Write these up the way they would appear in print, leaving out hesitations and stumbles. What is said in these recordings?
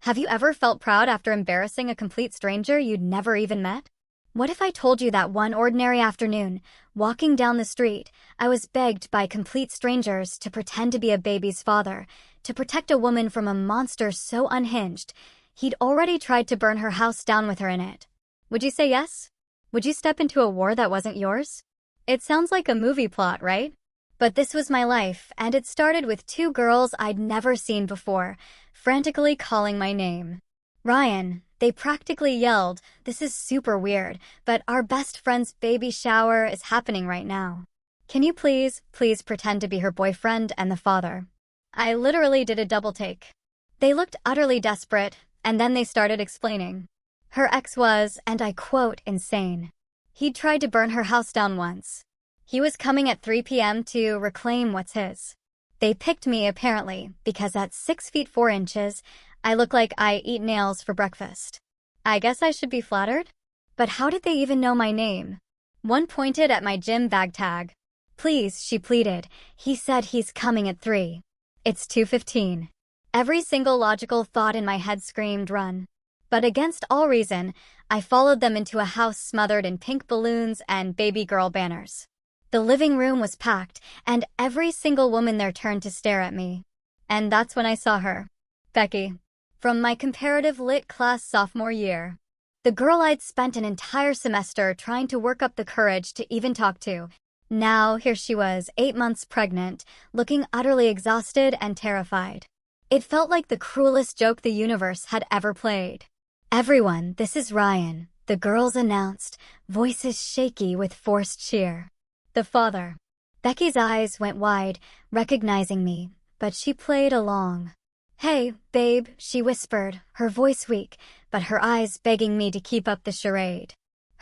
Have you ever felt proud after embarrassing a complete stranger you'd never even met? What if I told you that one ordinary afternoon, walking down the street, I was begged by complete strangers to pretend to be a baby's father, to protect a woman from a monster so unhinged, he'd already tried to burn her house down with her in it? Would you say yes? Would you step into a war that wasn't yours? It sounds like a movie plot, right? But this was my life, and it started with two girls I'd never seen before, frantically calling my name. Ryan, they practically yelled, "This is super weird, but our best friend's baby shower is happening right now. Can you please pretend to be her boyfriend and the father?" I literally did a double take. They looked utterly desperate, and then they started explaining. Her ex was, and I quote, insane. He'd tried to burn her house down once. He was coming at 3 p.m. to reclaim what's his. They picked me, apparently, because at 6 feet 4 inches, I look like I eat nails for breakfast. I guess I should be flattered? But how did they even know my name? One pointed at my gym bag tag. "Please," she pleaded. "He said he's coming at 3. It's 2:15. Every single logical thought in my head screamed, "Run." But against all reason, I followed them into a house smothered in pink balloons and baby girl banners. The living room was packed, and every single woman there turned to stare at me. And that's when I saw her. Becky. From my comparative lit class sophomore year. The girl I'd spent an entire semester trying to work up the courage to even talk to. Now, here she was, 8 months pregnant, looking utterly exhausted and terrified. It felt like the cruelest joke the universe had ever played. "Everyone, this is Ryan," the girls announced, voices shaky with forced cheer. The father. Becky's eyes went wide, recognizing me, but she played along. "Hey, babe," she whispered, her voice weak, but her eyes begging me to keep up the charade.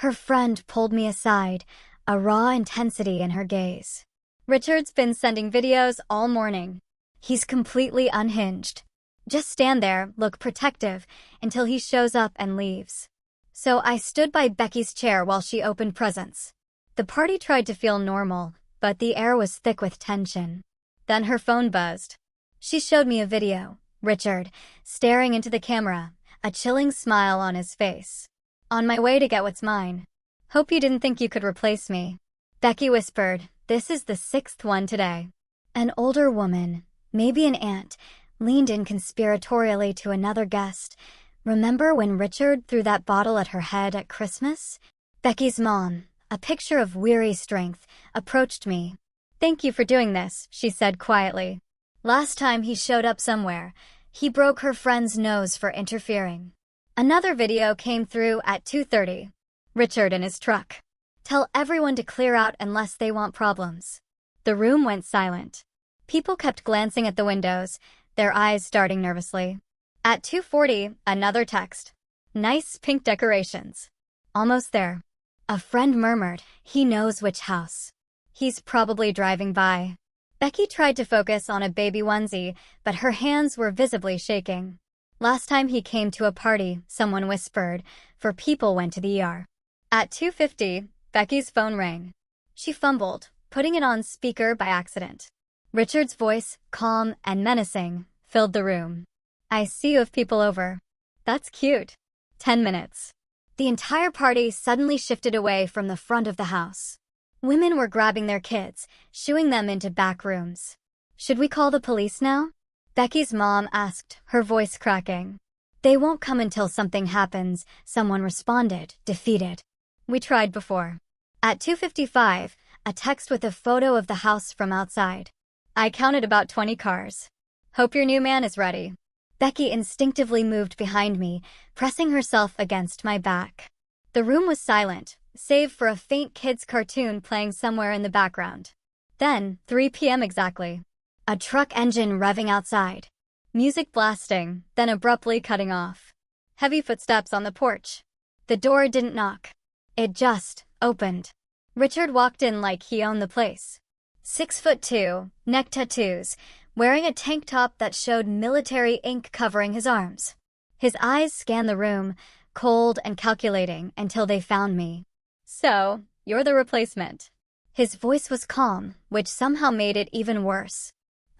Her friend pulled me aside, a raw intensity in her gaze. "Richard's been sending videos all morning. He's completely unhinged. Just stand there, look protective, until he shows up and leaves." So I stood by Becky's chair while she opened presents. The party tried to feel normal, but the air was thick with tension. Then her phone buzzed. She showed me a video. Richard, staring into the camera, a chilling smile on his face. "On my way to get what's mine. Hope you didn't think you could replace me." Becky whispered, "This is the 6th one today." An older woman, maybe an aunt, leaned in conspiratorially to another guest. "Remember when Richard threw that bottle at her head at Christmas?" Becky's mom, a picture of weary strength, approached me. "Thank you for doing this," she said quietly. "Last time he showed up somewhere, he broke her friend's nose for interfering." Another video came through at 2:30. Richard in his truck. "Tell everyone to clear out unless they want problems." The room went silent. People kept glancing at the windows, their eyes darting nervously. At 2:40, another text. "Nice pink decorations." "Almost there." A friend murmured, "He knows which house. He's probably driving by." Becky tried to focus on a baby onesie, but her hands were visibly shaking. "Last time he came to a party," someone whispered, "4 people went to the ER." At 2:50, Becky's phone rang. She fumbled, putting it on speaker by accident. Richard's voice, calm and menacing, filled the room. "I see you have people over." "That's cute." 10 minutes. The entire party suddenly shifted away from the front of the house. Women were grabbing their kids, shooing them into back rooms. "Should we call the police now?" Becky's mom asked, her voice cracking. "They won't come until something happens," someone responded, defeated. "We tried before." At 2:55, a text with a photo of the house from outside. "I counted about 20 cars. Hope your new man is ready." Becky instinctively moved behind me, pressing herself against my back. The room was silent, save for a faint kid's cartoon playing somewhere in the background. Then, 3 p.m. exactly. A truck engine revving outside. Music blasting, then abruptly cutting off. Heavy footsteps on the porch. The door didn't knock. It just opened. Richard walked in like he owned the place. 6'2", neck tattoos, wearing a tank top that showed military ink covering his arms. His eyes scanned the room, cold and calculating, until they found me. "So, you're the replacement." His voice was calm, which somehow made it even worse.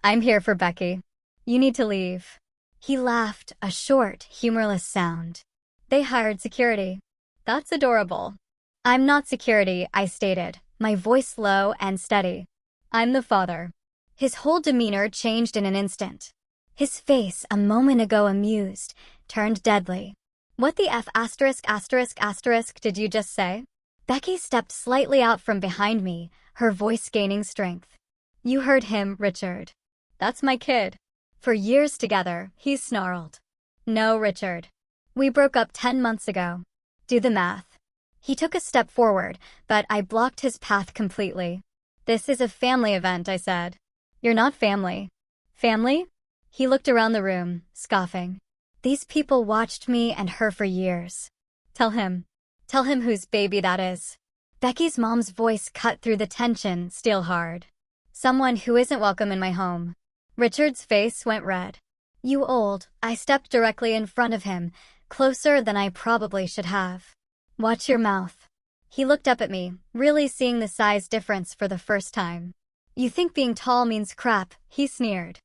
"I'm here for Becky. You need to leave." He laughed, a short, humorless sound. They hired security. That's adorable. I'm not security, I stated, my voice low and steady. I'm the father. His whole demeanor changed in an instant. His face, a moment ago amused, turned deadly. What the F **** did you just say? Becky stepped slightly out from behind me, her voice gaining strength. You heard him, Richard. That's my kid. For years together, he snarled. No, Richard. We broke up 10 months ago. Do the math. He took a step forward, but I blocked his path completely. This is a family event, I said. You're not family. Family? He looked around the room, scoffing. These people watched me and her for years. Tell him. Tell him whose baby that is. Becky's mom's voice cut through the tension, steel hard. Someone who isn't welcome in my home. Richard's face went red. You old. I stepped directly in front of him, closer than I probably should have. Watch your mouth. He looked up at me, really seeing the size difference for the first time. You think being tall means crap, he sneered.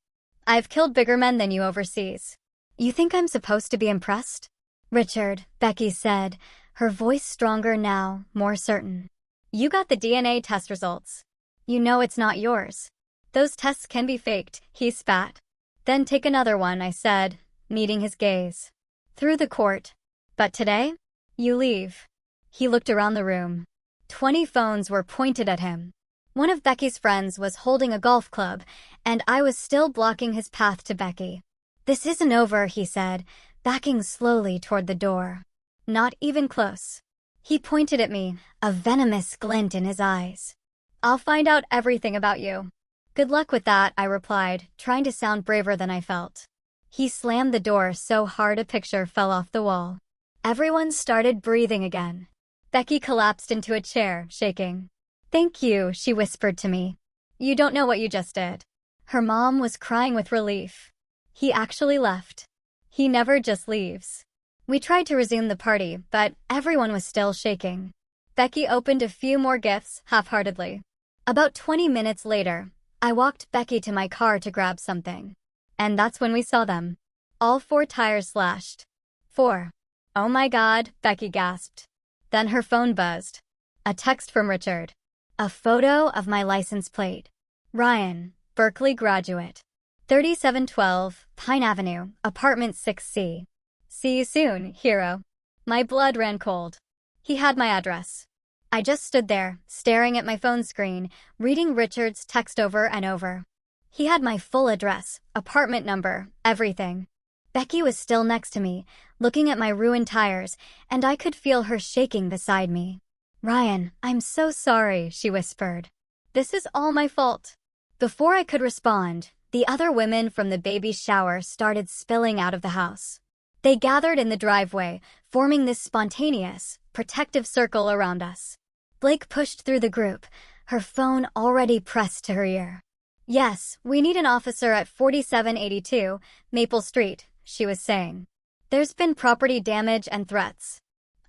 I've killed bigger men than you overseas. You think I'm supposed to be impressed? Richard, Becky said, her voice stronger now, more certain. You got the DNA test results. You know it's not yours. Those tests can be faked, he spat. Then take another one, I said, meeting his gaze. Through the court. But today? You leave. He looked around the room. 20 phones were pointed at him. One of Becky's friends was holding a golf club, and I was still blocking his path to Becky. This isn't over, he said, backing slowly toward the door. Not even close. He pointed at me, a venomous glint in his eyes. I'll find out everything about you. Good luck with that, I replied, trying to sound braver than I felt. He slammed the door so hard a picture fell off the wall. Everyone started breathing again. Becky collapsed into a chair, shaking. Thank you, she whispered to me. You don't know what you just did. Her mom was crying with relief. He actually left. He never just leaves. We tried to resume the party, but everyone was still shaking. Becky opened a few more gifts, half-heartedly. About 20 minutes later, I walked Becky to my car to grab something. And that's when we saw them. All 4 tires slashed. 4. Oh my God, Becky gasped. Then her phone buzzed. A text from Richard. A photo of my license plate. Ryan, Berkeley graduate. 3712, Pine Avenue, apartment 6C. See you soon, hero. My blood ran cold. He had my address. I just stood there, staring at my phone screen, reading Richard's text over and over. He had my full address, apartment number, everything. Becky was still next to me, looking at my ruined tires, and I could feel her shaking beside me. Ryan, I'm so sorry, she whispered. This is all my fault. Before I could respond, the other women from the baby shower started spilling out of the house. They gathered in the driveway, forming this spontaneous, protective circle around us. Blake pushed through the group, her phone already pressed to her ear. Yes, we need an officer at 4782 Maple Street, she was saying. There's been property damage and threats.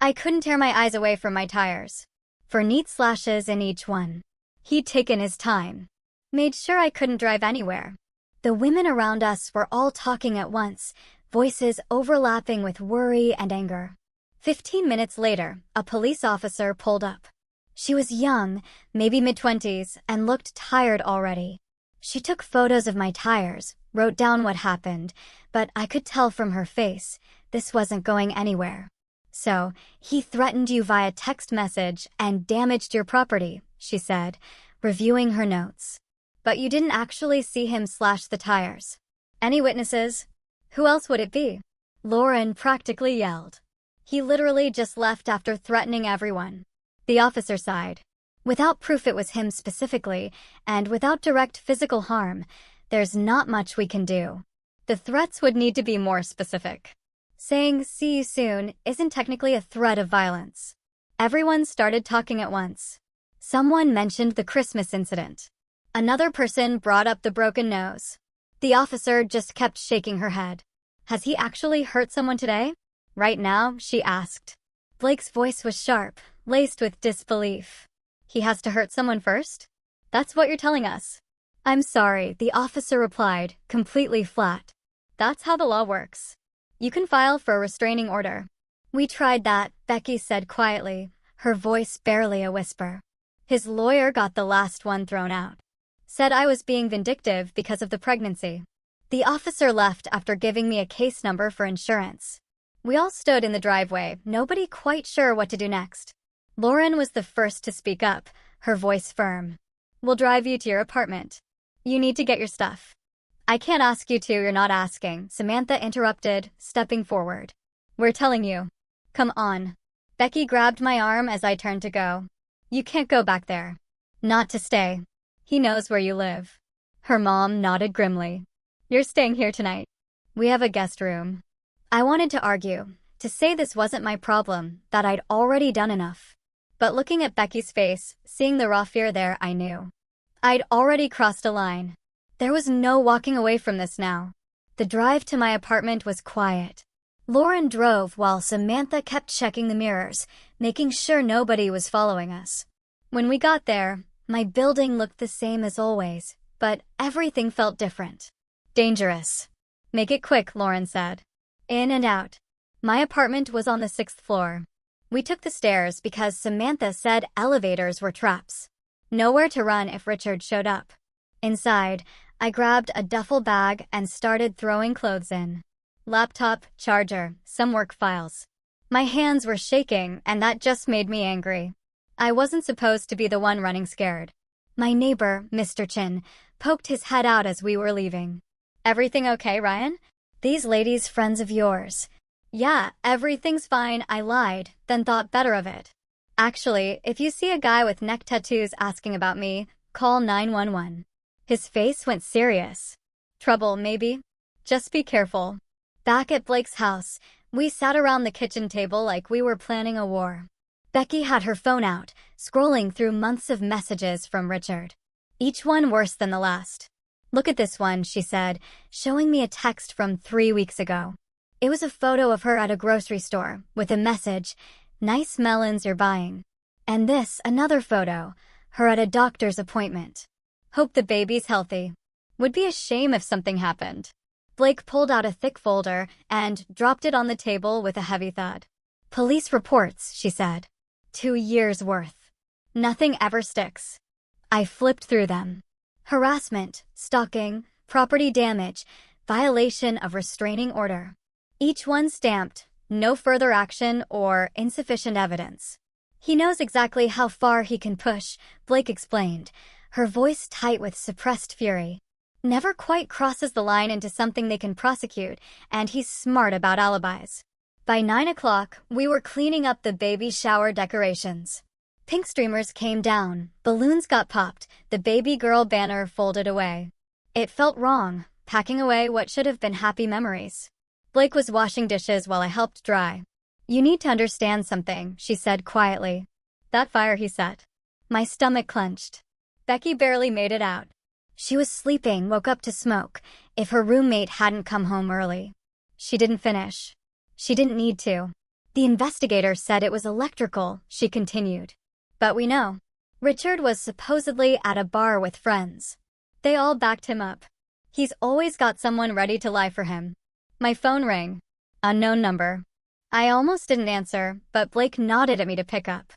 I couldn't tear my eyes away from my tires. For neat slashes in each one. He'd taken his time. Made sure I couldn't drive anywhere. The women around us were all talking at once, voices overlapping with worry and anger. 15 minutes later, a police officer pulled up. She was young, maybe mid-20s, and looked tired already. She took photos of my tires, wrote down what happened, but I could tell from her face, this wasn't going anywhere. So, he threatened you via text message and damaged your property, she said, reviewing her notes. But you didn't actually see him slash the tires. Any witnesses? Who else would it be? Lauren practically yelled. He literally just left after threatening everyone. The officer sighed. Without proof it was him specifically, and without direct physical harm, there's not much we can do. The threats would need to be more specific. Saying, see you soon, isn't technically a threat of violence. Everyone started talking at once. Someone mentioned the Christmas incident. Another person brought up the broken nose. The officer just kept shaking her head. Has he actually hurt someone today? Right now, she asked. Blake's voice was sharp, laced with disbelief. He has to hurt someone first? That's what you're telling us. I'm sorry, the officer replied, completely flat. That's how the law works. You can file for a restraining order. We tried that, Becky said quietly, her voice barely a whisper. His lawyer got the last one thrown out. Said I was being vindictive because of the pregnancy. The officer left after giving me a case number for insurance. We all stood in the driveway, nobody quite sure what to do next. Lauren was the first to speak up, her voice firm. We'll drive you to your apartment. You need to get your stuff. I can't ask you to, you're not asking, Samantha interrupted, stepping forward. We're telling you. Come on. Becky grabbed my arm as I turned to go. You can't go back there. Not to stay. He knows where you live. Her mom nodded grimly. You're staying here tonight. We have a guest room. I wanted to argue, to say this wasn't my problem, that I'd already done enough. But looking at Becky's face, seeing the raw fear there, I knew. I'd already crossed a line. There was no walking away from this now. The drive to my apartment was quiet. Lauren drove while Samantha kept checking the mirrors, making sure nobody was following us. When we got there, my building looked the same as always, but everything felt different. Dangerous. Make it quick, Lauren said. In and out. My apartment was on the 6th floor. We took the stairs because Samantha said elevators were traps. Nowhere to run if Richard showed up. Inside, I grabbed a duffel bag and started throwing clothes in. Laptop, charger, some work files. My hands were shaking, and that just made me angry. I wasn't supposed to be the one running scared. My neighbor, Mr. Chin, poked his head out as we were leaving. Everything okay, Ryan? These ladies friends of yours? Yeah, everything's fine, I lied, then thought better of it. Actually, if you see a guy with neck tattoos asking about me, call 911. His face went serious. Trouble, maybe? Just be careful. Back at Blake's house, we sat around the kitchen table like we were planning a war. Becky had her phone out, scrolling through months of messages from Richard. Each one worse than the last. Look at this one, she said, showing me a text from 3 weeks ago. It was a photo of her at a grocery store, with a message, "Nice melons you're buying." And this, another photo, her at a doctor's appointment. Hope the baby's healthy. Would be a shame if something happened. Blake pulled out a thick folder and dropped it on the table with a heavy thud. Police reports, she said. 2 years worth. Nothing ever sticks. I flipped through them. Harassment, stalking, property damage, violation of restraining order. Each one stamped, no further action or insufficient evidence. He knows exactly how far he can push, Blake explained, her voice tight with suppressed fury. Never quite crosses the line into something they can prosecute, and he's smart about alibis. By 9 o'clock, we were cleaning up the baby shower decorations. Pink streamers came down, balloons got popped, the baby girl banner folded away. It felt wrong, packing away what should have been happy memories. Blake was washing dishes while I helped dry. You need to understand something, she said quietly. That fire he set. My stomach clenched. Becky barely made it out. She was sleeping, woke up to smoke, if her roommate hadn't come home early. She didn't finish. She didn't need to. The investigator said it was electrical, she continued. But we know. Richard was supposedly at a bar with friends. They all backed him up. He's always got someone ready to lie for him. My phone rang. Unknown number. I almost didn't answer, but Blake nodded at me to pick up.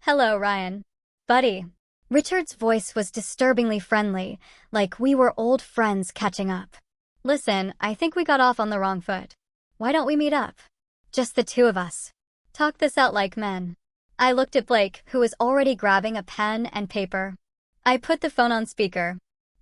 Hello, Ryan. Buddy. Richard's voice was disturbingly friendly, like we were old friends catching up. Listen, I think we got off on the wrong foot. Why don't we meet up? Just the two of us. Talk this out like men. I looked at Blake, who was already grabbing a pen and paper. I put the phone on speaker.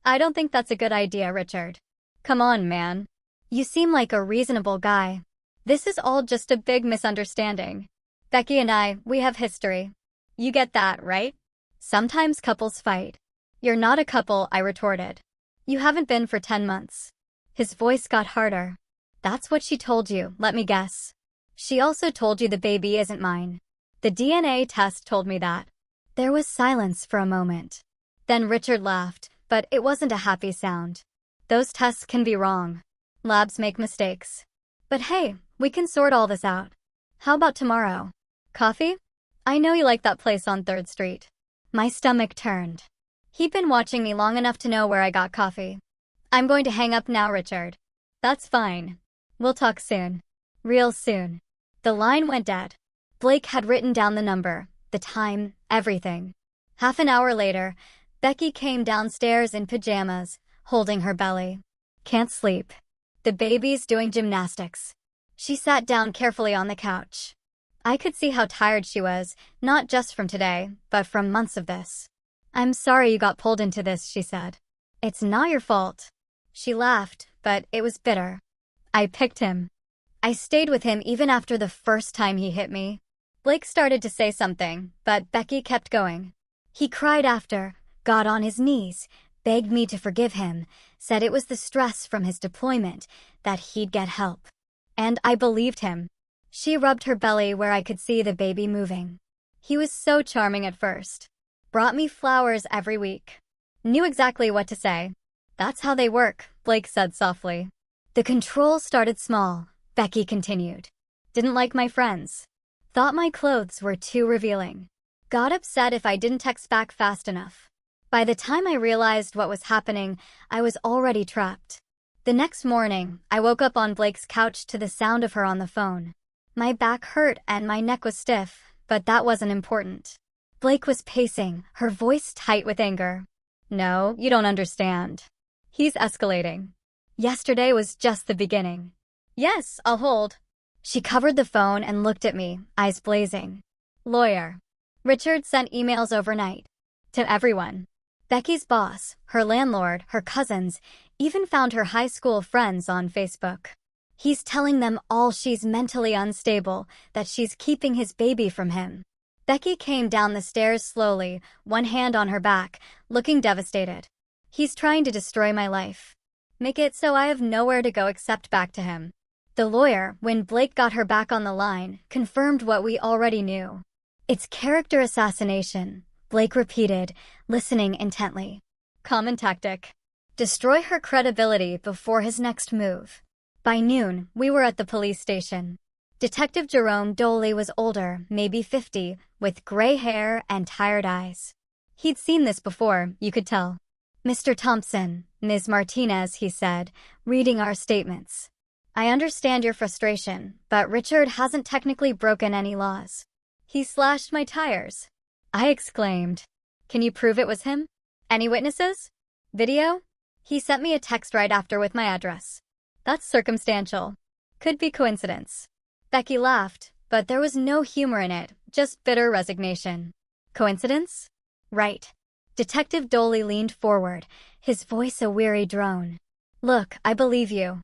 I don't think that's a good idea, Richard. Come on, man. You seem like a reasonable guy. This is all just a big misunderstanding. Becky and I, we have history. You get that, right? Sometimes couples fight. You're not a couple, I retorted. You haven't been for 10 months. His voice got harder. That's what she told you, let me guess. She also told you the baby isn't mine. The DNA test told me that. There was silence for a moment. Then Richard laughed, but it wasn't a happy sound. Those tests can be wrong. Labs make mistakes. But hey, we can sort all this out. How about tomorrow? Coffee? I know you like that place on 3rd Street. My stomach turned. He'd been watching me long enough to know where I got coffee. I'm going to hang up now, Richard. That's fine. We'll talk soon. Real soon. The line went dead. Blake had written down the number, the time, everything. Half an hour later, Becky came downstairs in pajamas, holding her belly. Can't sleep. The baby's doing gymnastics. She sat down carefully on the couch. I could see how tired she was, not just from today, but from months of this. I'm sorry you got pulled into this, she said. It's not your fault. She laughed, but it was bitter. I picked him. I stayed with him even after the first time he hit me. Blake started to say something, but Becky kept going. He cried after, got on his knees, begged me to forgive him, said it was the stress from his deployment, that he'd get help. And I believed him. She rubbed her belly where I could see the baby moving. He was so charming at first. Brought me flowers every week. Knew exactly what to say. That's how they work, Blake said softly. The control started small, Becky continued. Didn't like my friends. Thought my clothes were too revealing. Got upset if I didn't text back fast enough. By the time I realized what was happening, I was already trapped. The next morning, I woke up on Blake's couch to the sound of her on the phone. My back hurt and my neck was stiff, but that wasn't important. Blake was pacing, her voice tight with anger. No, you don't understand. He's escalating. Yesterday was just the beginning. Yes, I'll hold. She covered the phone and looked at me, eyes blazing. Lawyer. Richard sent emails overnight. To everyone. Becky's boss, her landlord, her cousins, even found her high school friends on Facebook. He's telling them all she's mentally unstable, that she's keeping his baby from him. Becky came down the stairs slowly, one hand on her back, looking devastated. He's trying to destroy my life. Make it so I have nowhere to go except back to him. The lawyer, when Blake got her back on the line, confirmed what we already knew. It's character assassination, Blake repeated, listening intently. Common tactic. Destroy her credibility before his next move. By noon, we were at the police station. Detective Jerome Doley was older, maybe 50, with gray hair and tired eyes. He'd seen this before, you could tell. Mr. Thompson, Ms. Martinez, he said, reading our statements. I understand your frustration, but Richard hasn't technically broken any laws. He slashed my tires. I exclaimed. Can you prove it was him? Any witnesses? Video? He sent me a text right after with my address. That's circumstantial. Could be coincidence. Becky laughed, but there was no humor in it, just bitter resignation. Coincidence? Right. Detective Doley leaned forward, his voice a weary drone. Look, I believe you.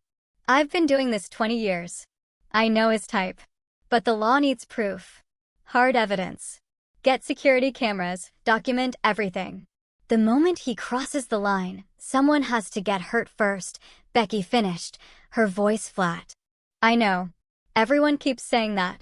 I've been doing this 20 years. I know his type. But the law needs proof. Hard evidence. Get security cameras, document everything. The moment he crosses the line, someone has to get hurt first, Becky finished, her voice flat. I know. Everyone keeps saying that.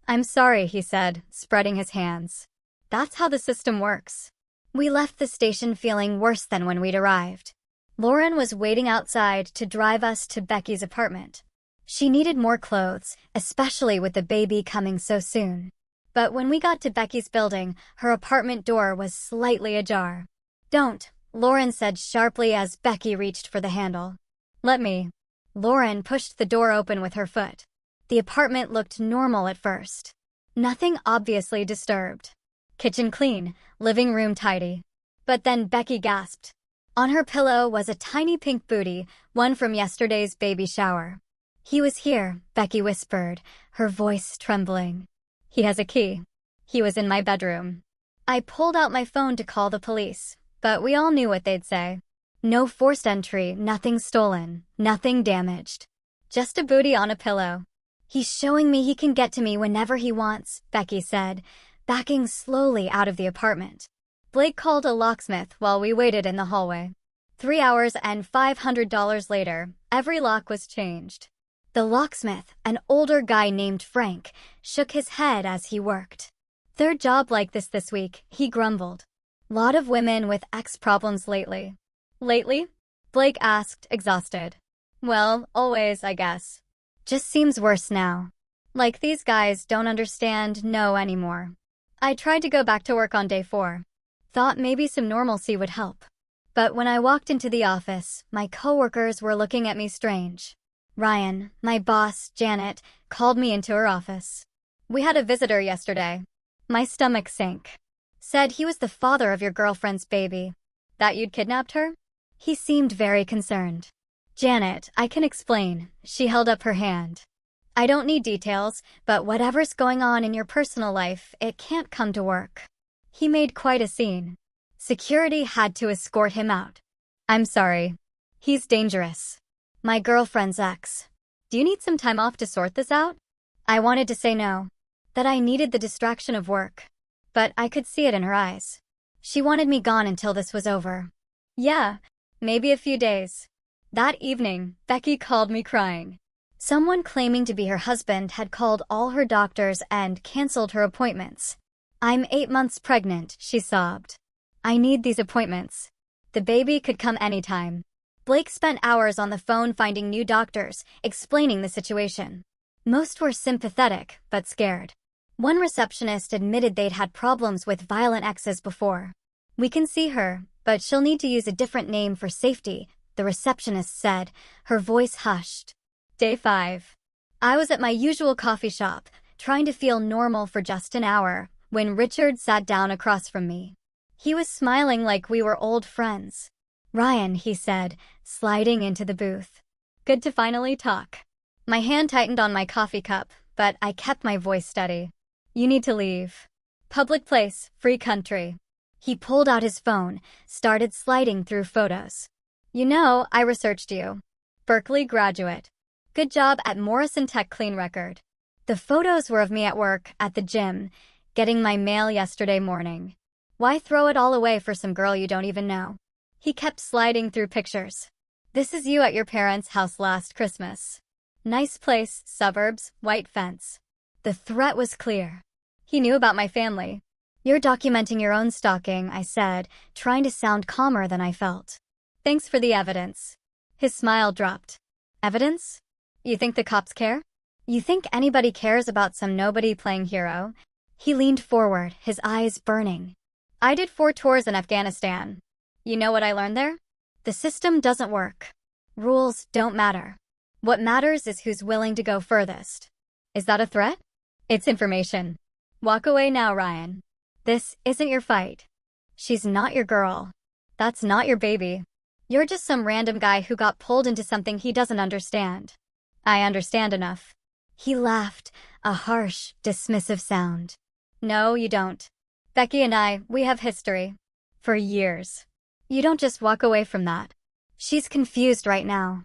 I'm sorry, he said, spreading his hands. That's how the system works. We left the station feeling worse than when we'd arrived. Lauren was waiting outside to drive us to Becky's apartment. She needed more clothes, especially with the baby coming so soon. But when we got to Becky's building, her apartment door was slightly ajar. Don't, Lauren said sharply as Becky reached for the handle. Let me. Lauren pushed the door open with her foot. The apartment looked normal at first. Nothing obviously disturbed. Kitchen clean, living room tidy. But then Becky gasped. On her pillow was a tiny pink booty, one from yesterday's baby shower. He was here, Becky whispered, her voice trembling. He has a key. He was in my bedroom. I pulled out my phone to call the police, but we all knew what they'd say. No forced entry, nothing stolen, nothing damaged. Just a booty on a pillow. He's showing me he can get to me whenever he wants, Becky said, backing slowly out of the apartment. Blake called a locksmith while we waited in the hallway. 3 hours and $500 later, every lock was changed. The locksmith, an older guy named Frank, shook his head as he worked. Third job like this week, he grumbled. Lot of women with ex problems lately. Lately? Blake asked, exhausted. Well, always, I guess. Just seems worse now. Like these guys don't understand no anymore. I tried to go back to work on day 4. Thought maybe some normalcy would help. But when I walked into the office, my coworkers were looking at me strange. Ryan, my boss, Janet, called me into her office. We had a visitor yesterday. My stomach sank. Said he was the father of your girlfriend's baby. That you'd kidnapped her? He seemed very concerned. Janet, I can explain. She held up her hand. I don't need details, but whatever's going on in your personal life, it can't come to work. He made quite a scene. Security had to escort him out. I'm sorry. He's dangerous. My girlfriend's ex. Do you need some time off to sort this out? I wanted to say no. That I needed the distraction of work. But I could see it in her eyes. She wanted me gone until this was over. Yeah, maybe a few days. That evening, Becky called me crying. Someone claiming to be her husband had called all her doctors and canceled her appointments. I'm 8 months pregnant, she sobbed. I need these appointments. The baby could come anytime. Blake spent hours on the phone finding new doctors, explaining the situation. Most were sympathetic, but scared. One receptionist admitted they'd had problems with violent exes before. We can see her, but she'll need to use a different name for safety, the receptionist said, her voice hushed. Day 5. I was at my usual coffee shop, trying to feel normal for just an hour, when Richard sat down across from me. He was smiling like we were old friends. Ryan, he said, sliding into the booth. Good to finally talk. My hand tightened on my coffee cup, but I kept my voice steady. You need to leave. Public place, free country. He pulled out his phone, started sliding through photos. You know, I researched you. Berkeley graduate. Good job at Morrison Tech clean record. The photos were of me at work, at the gym, getting my mail yesterday morning. Why throw it all away for some girl you don't even know? He kept sliding through pictures. This is you at your parents' house last Christmas. Nice place, suburbs, white fence. The threat was clear. He knew about my family. You're documenting your own stalking, I said, trying to sound calmer than I felt. Thanks for the evidence. His smile dropped. Evidence? You think the cops care? You think anybody cares about some nobody playing hero? He leaned forward, his eyes burning. I did 4 tours in Afghanistan. You know what I learned there? The system doesn't work. Rules don't matter. What matters is who's willing to go furthest. Is that a threat? It's information. Walk away now, Ryan. This isn't your fight. She's not your girl. That's not your baby. You're just some random guy who got pulled into something he doesn't understand. I understand enough. He laughed, a harsh, dismissive sound. No, you don't. Becky and I, we have history. For years. You don't just walk away from that. She's confused right now.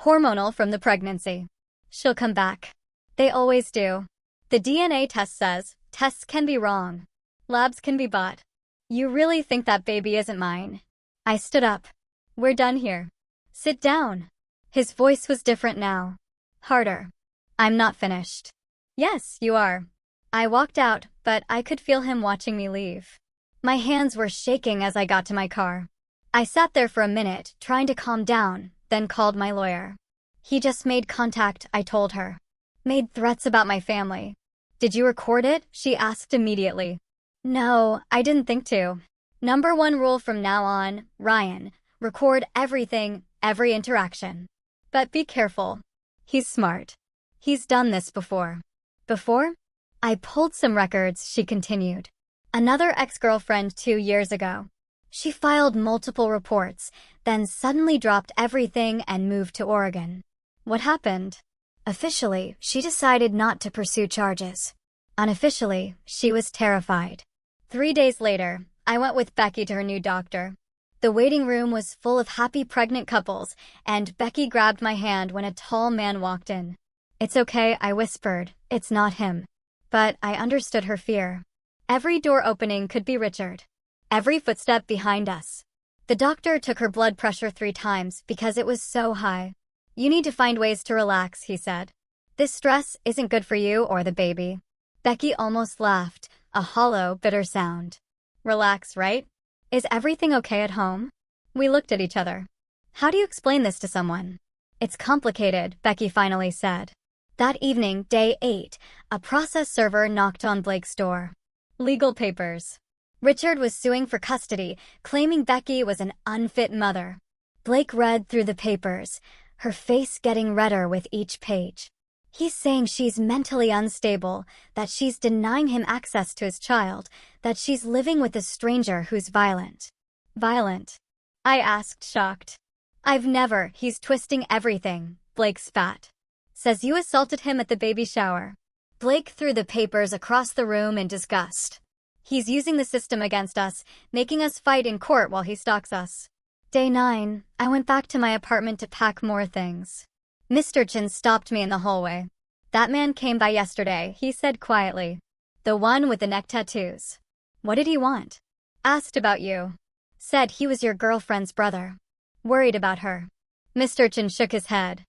Hormonal from the pregnancy. She'll come back. They always do. The DNA test says, tests can be wrong. Labs can be bought. You really think that baby isn't mine? I stood up. We're done here. Sit down. His voice was different now. Harder. I'm not finished. Yes, you are. I walked out, but I could feel him watching me leave. My hands were shaking as I got to my car. I sat there for a minute, trying to calm down, then called my lawyer. He just made contact, I told her. Made threats about my family. Did you record it? She asked immediately. No, I didn't think to. Number 1 rule from now on, Ryan, record everything, every interaction. But be careful. He's smart. He's done this before. Before? I pulled some records, she continued. Another ex-girlfriend 2 years ago. She filed multiple reports, then suddenly dropped everything and moved to Oregon. What happened? Officially, she decided not to pursue charges. Unofficially, she was terrified. 3 days later, I went with Becky to her new doctor. The waiting room was full of happy pregnant couples, and Becky grabbed my hand when a tall man walked in. It's okay, I whispered. It's not him. But I understood her fear. Every door opening could be Richard. Every footstep behind us. The doctor took her blood pressure 3 times because it was so high. You need to find ways to relax, he said. This stress isn't good for you or the baby. Becky almost laughed, a hollow, bitter sound. Relax, right? Is everything okay at home? We looked at each other. How do you explain this to someone? It's complicated, Becky finally said. That evening, day 8, a process server knocked on Blake's door. Legal papers. Richard was suing for custody, claiming Becky was an unfit mother. Blake read through the papers. her face getting redder with each page. He's saying she's mentally unstable, that she's denying him access to his child, that she's living with a stranger who's violent. Violent? I asked, shocked. I've never. He's twisting everything, Blake spat. Says you assaulted him at the baby shower. Blake threw the papers across the room in disgust. He's using the system against us, making us fight in court while he stalks us. Day 9, I went back to my apartment to pack more things. Mr. Chin stopped me in the hallway. That man came by yesterday, he said quietly. The one with the neck tattoos. What did he want? Asked about you. Said he was your girlfriend's brother. Worried about her. Mr. Chin shook his head.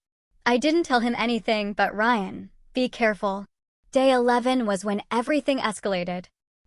I didn't tell him anything, but Ryan, be careful. Day 11 was when everything escalated.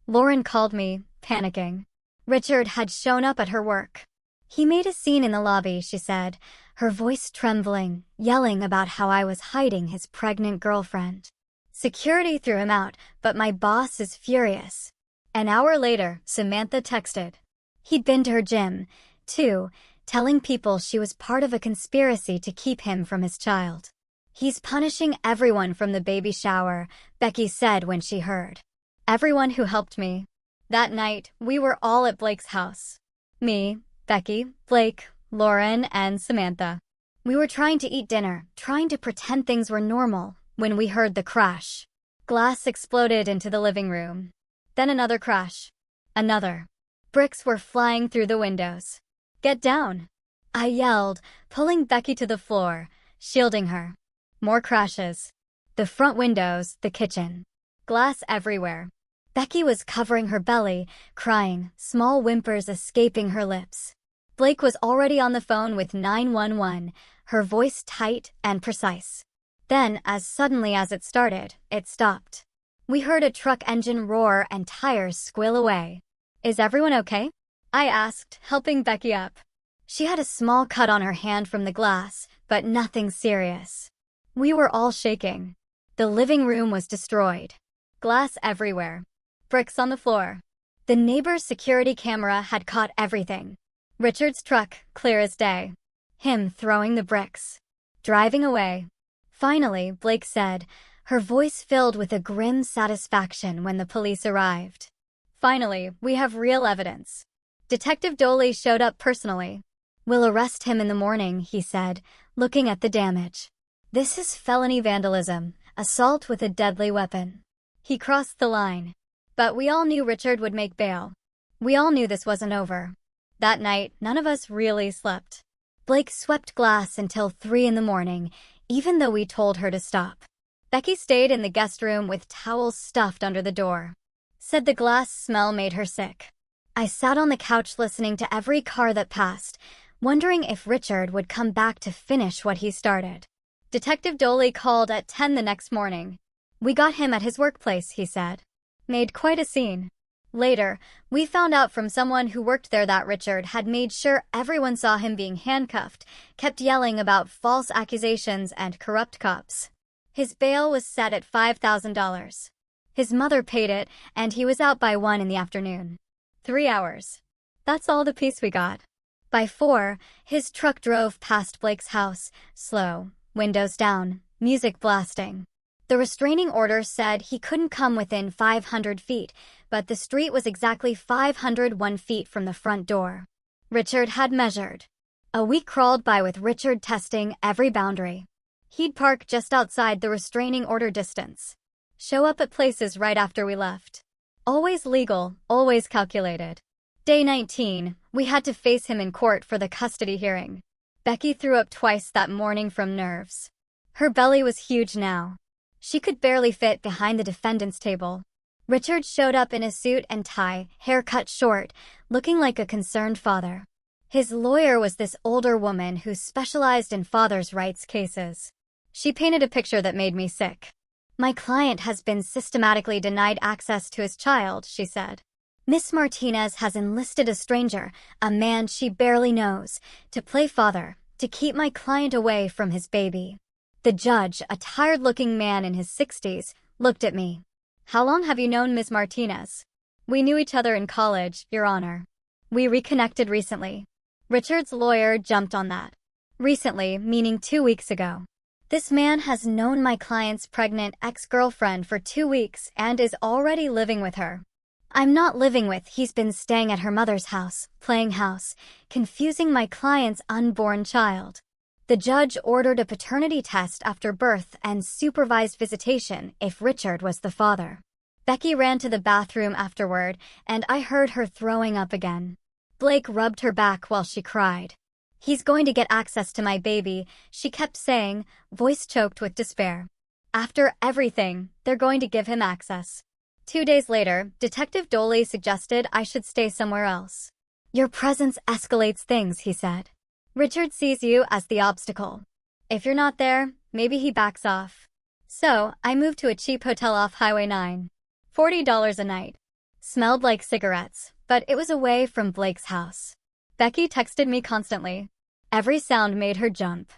Lauren called me, panicking. Richard had shown up at her work. He made a scene in the lobby, she said, her voice trembling, yelling about how I was hiding his pregnant girlfriend. Security threw him out, but my boss is furious. An hour later, Samantha texted. He'd been to her gym, too, telling people she was part of a conspiracy to keep him from his child. He's punishing everyone from the baby shower, Becky said when she heard. Everyone who helped me. That night, we were all at Blake's house. Me, Becky, Blake, Lauren, and Samantha. We were trying to eat dinner, trying to pretend things were normal, when we heard the crash. Glass exploded into the living room. Then another crash. Another. Bricks were flying through the windows. Get down! I yelled, pulling Becky to the floor, shielding her. More crashes. The front windows, the kitchen. Glass everywhere. Becky was covering her belly, crying, small whimpers escaping her lips. Blake was already on the phone with 911, her voice tight and precise. Then, as suddenly as it started, it stopped. We heard a truck engine roar and tires squeal away. Is everyone okay? I asked, helping Becky up. She had a small cut on her hand from the glass, but nothing serious. We were all shaking. The living room was destroyed. Glass everywhere. Bricks on the floor. The neighbor's security camera had caught everything. Richard's truck, clear as day. Him throwing the bricks. Driving away. Finally, Blake said, her voice filled with a grim satisfaction when the police arrived. Finally, we have real evidence. Detective Doley showed up personally. We'll arrest him in the morning, he said, looking at the damage. This is felony vandalism, assault with a deadly weapon. He crossed the line. But we all knew Richard would make bail. We all knew this wasn't over. That night, none of us really slept. Blake swept glass until 3 in the morning, even though we told her to stop. Becky stayed in the guest room with towels stuffed under the door. Said the glass smell made her sick. I sat on the couch listening to every car that passed, wondering if Richard would come back to finish what he started. Detective Doley called at 10 the next morning. We got him at his workplace, he said. Made quite a scene. Later, we found out from someone who worked there that Richard had made sure everyone saw him being handcuffed, kept yelling about false accusations and corrupt cops. His bail was set at $5,000. His mother paid it, and he was out by 1 in the afternoon. 3 hours. That's all the peace we got. By 4, his truck drove past Blake's house, slow, windows down, music blasting. The restraining order said he couldn't come within 500 feet, but the street was exactly 501 feet from the front door. Richard had measured. A week crawled by with Richard testing every boundary. He'd park just outside the restraining order distance. Show up at places right after we left. Always legal, always calculated. Day 19, we had to face him in court for the custody hearing. Becky threw up twice that morning from nerves. Her belly was huge now. She could barely fit behind the defendant's table. Richard showed up in a suit and tie, hair cut short, looking like a concerned father. His lawyer was this older woman who specialized in father's rights cases. She painted a picture that made me sick. My client has been systematically denied access to his child, she said. Miss Martinez has enlisted a stranger, a man she barely knows, to play father, to keep my client away from his baby. The judge, a tired-looking man in his 60s, looked at me. How long have you known Miss Martinez? We knew each other in college, Your Honor. We reconnected recently. Richard's lawyer jumped on that. Recently, meaning 2 weeks ago. This man has known my client's pregnant ex-girlfriend for 2 weeks and is already living with her. I'm not living with, he's been staying at her mother's house, playing house, confusing my client's unborn child. The judge ordered a paternity test after birth and supervised visitation if Richard was the father. Becky ran to the bathroom afterward, and I heard her throwing up again. Blake rubbed her back while she cried. He's going to get access to my baby, she kept saying, voice choked with despair. After everything, they're going to give him access. 2 days later, Detective Doley suggested I should stay somewhere else. Your presence escalates things, he said. Richard sees you as the obstacle. If you're not there, maybe he backs off. So, I moved to a cheap hotel off Highway 9. $40 a night. Smelled like cigarettes, but it was away from Blake's house. Becky texted me constantly. Every sound made her jump.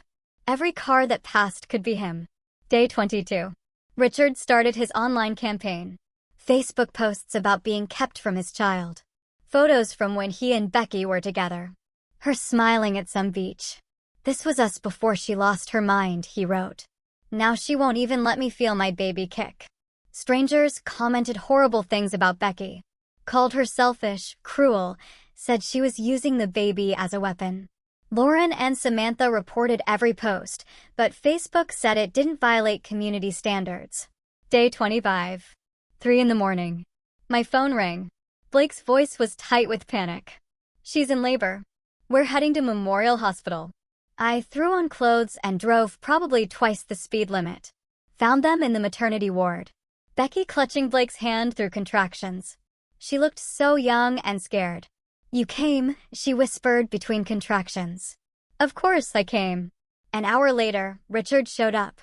Every car that passed could be him. Day 22. Richard started his online campaign. Facebook posts about being kept from his child. Photos from when he and Becky were together. Her smiling at some beach. This was us before she lost her mind, he wrote. Now she won't even let me feel my baby kick. Strangers commented horrible things about Becky. Called her selfish, cruel, said she was using the baby as a weapon. Lauren and Samantha reported every post, but Facebook said it didn't violate community standards. Day 25. 3 in the morning. My phone rang. Blake's voice was tight with panic. She's in labor. We're heading to Memorial Hospital. I threw on clothes and drove probably twice the speed limit. Found them in the maternity ward. Becky clutching Blake's hand through contractions. She looked so young and scared. You came, she whispered between contractions. Of course I came. An hour later, Richard showed up.